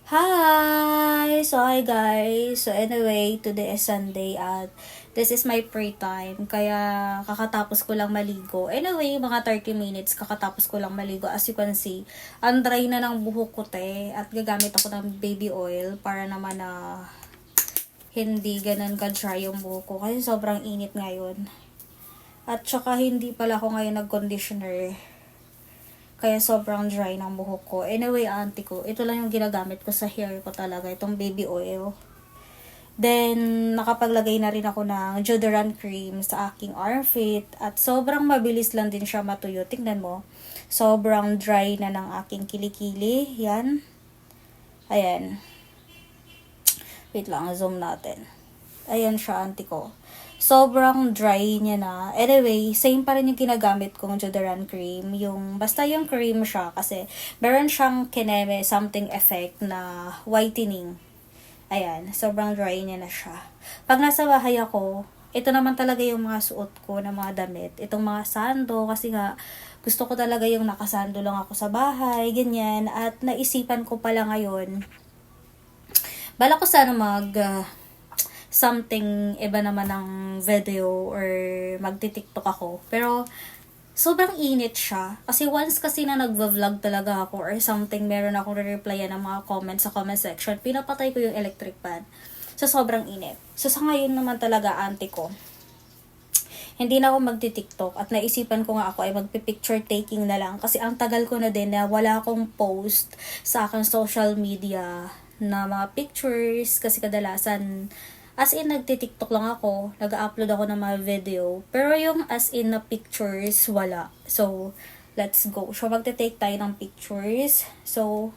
Hi! Hi guys! So anyway, today is Sunday at this is my free time. Kaya kakatapos ko lang maligo. Anyway, mga 30 minutes kakatapos ko lang maligo. As you can see, ang dry na ng buhok ko at gagamit ako ng baby oil para naman na hindi ganun ka-dry yung buhok ko kasi sobrang init ngayon. At saka hindi pala ako ngayon nag-conditioner. Kaya sobrang dry ng buhok ko. Anyway, auntie ko, ito lang yung ginagamit ko sa hair ko talaga. Itong baby oil. Then, nakapaglagay na rin ako ng deodorant cream sa aking armpit. At sobrang mabilis lang din siya matuyo. Tingnan mo. Sobrang dry na ng aking kilikili. Yan. Ayan. Wait lang, zoom natin. Ayan siya, auntie ko. Sobrang dry niya na. Anyway, same pa rin yung ginagamit kong deodorant cream. Basta yung cream siya kasi meron siyang kineme something effect na whitening. Ayan, sobrang dry niya na siya. Pag nasa bahay ako, ito naman talaga yung mga suot ko na mga damit. Itong mga sando kasi nga gusto ko talaga yung nakasando lang ako sa bahay, ganyan. At naisipan ko pala ngayon, bala ko sana something iba naman ng video or magti-TikTok ako. Pero, sobrang init siya. Kasi once kasi na nagva-vlog talaga ako or something, meron akong re-replyan ng mga comments sa comment section, pinapatay ko yung electric fan. So, sobrang init. So, sa ngayon naman talaga, auntie ko, hindi na ako magti-TikTok at naisipan ko nga ako ay magpi-picture taking na lang kasi ang tagal ko na din na wala akong post sa aking social media na mga pictures kasi kadalasan as in, nagti-TikTok lang ako. Nag-upload ako ng mga video. Pero yung as in na pictures, wala. So, let's go. So, magte-take tayo ng pictures. So,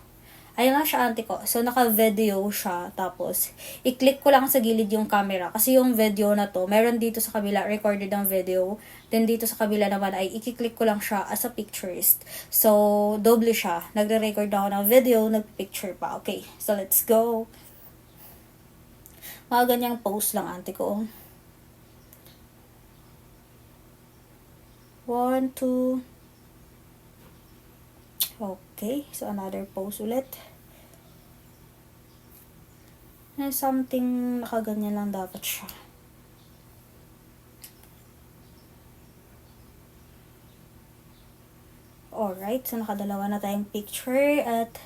ayun na siya, auntie ko. So, naka-video siya. Tapos, i-click ko lang sa gilid yung camera. Kasi yung video na to, meron dito sa kabila, recorded ang video. Then, dito sa kabila naman ay i-click ko lang siya as a pictures. So, doble siya. Nagre-record ako ng video, nag-picture pa. Okay, so let's go. Mga ganyang post lang, auntie ko. 1, 2. Okay, so another post ulit. Something nakaganyan lang dapat siya. Alright, so nakadalawa na tayong picture at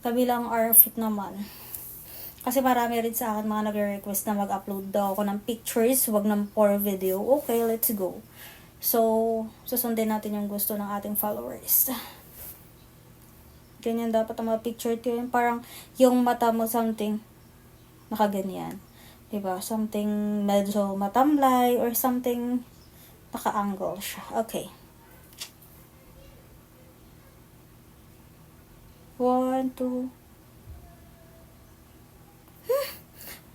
kabilang outfit naman. Kasi marami rin sa akin mga nagre-request na mag-upload daw ako ng pictures, wag ng for video. Okay, let's go. So, susundin natin yung gusto ng ating followers. Ganyan dapat ang mga picture ko. Parang yung mata mo something nakaganyan. Diba? Something medyo matamlay or something naka-angle siya. Okay. 1, 2.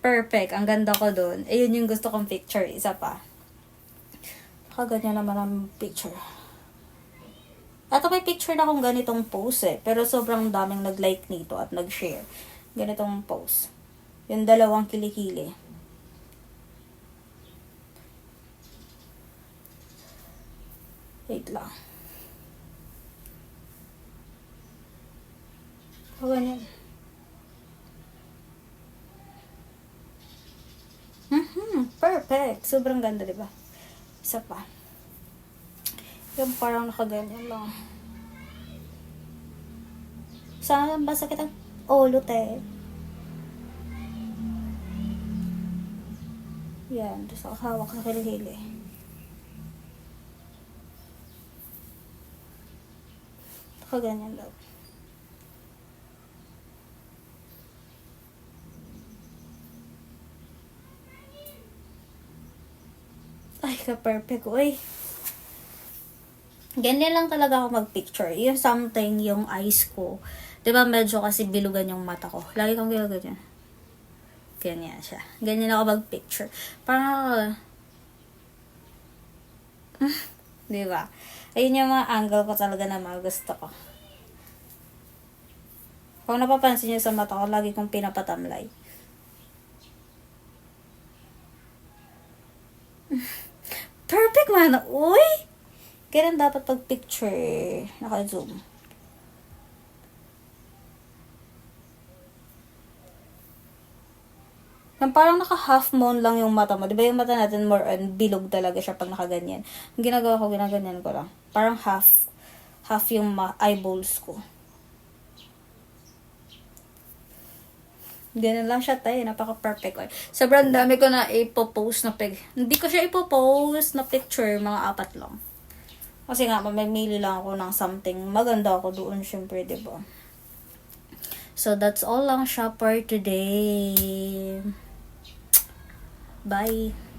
Perfect. Ang ganda ko dun. Ayun yung gusto kong picture. Isa pa. Kaganyan naman ang picture. At may picture na akong ganitong pose pero sobrang daming nag-like nito at nag-share. Ganitong pose. Yung dalawang kilikili. Wait lang. Kaganyan. Perfect. Sobrang ganda, diba? Isa pa. Yung parang nakaganyan lang. Saan ba sakit ang ulo, te? Yan. Tapos ako hawak sa kilikili. Nakaganyan daw. Ay, ka-perfect. Uy. Ganyan lang talaga ako mag-picture. Yung something, yung eyes ko. Diba medyo kasi bilugan yung mata ko. Lagi kong ginagawa. Ganyan siya. Ganyan ako mag-picture. Parang diba? Ayun yung mga angle ko talaga na mga gusto ko. Kung napapansin nyo sa mata ko, lagi kong pinapatamlay. Perfect man! Uy! Ganun dapat pag picture. Naka-zoom. Yung parang naka-half moon lang yung mata mo. Di ba yung mata natin more on bilog talaga siya pag nakaganyan. Ang ginagawa ko, ginaganyan ko lang. Parang half yung eyeballs ko. Ganun lang siya tayo. Napaka-perfect. Sobrang dami ko na ipopost na hindi ko siya ipopost na picture. Mga 4 lang. Kasi nga, mamimili lang ako ng something. Maganda ako doon, syempre, diba? So, that's all lang siya for today. Bye.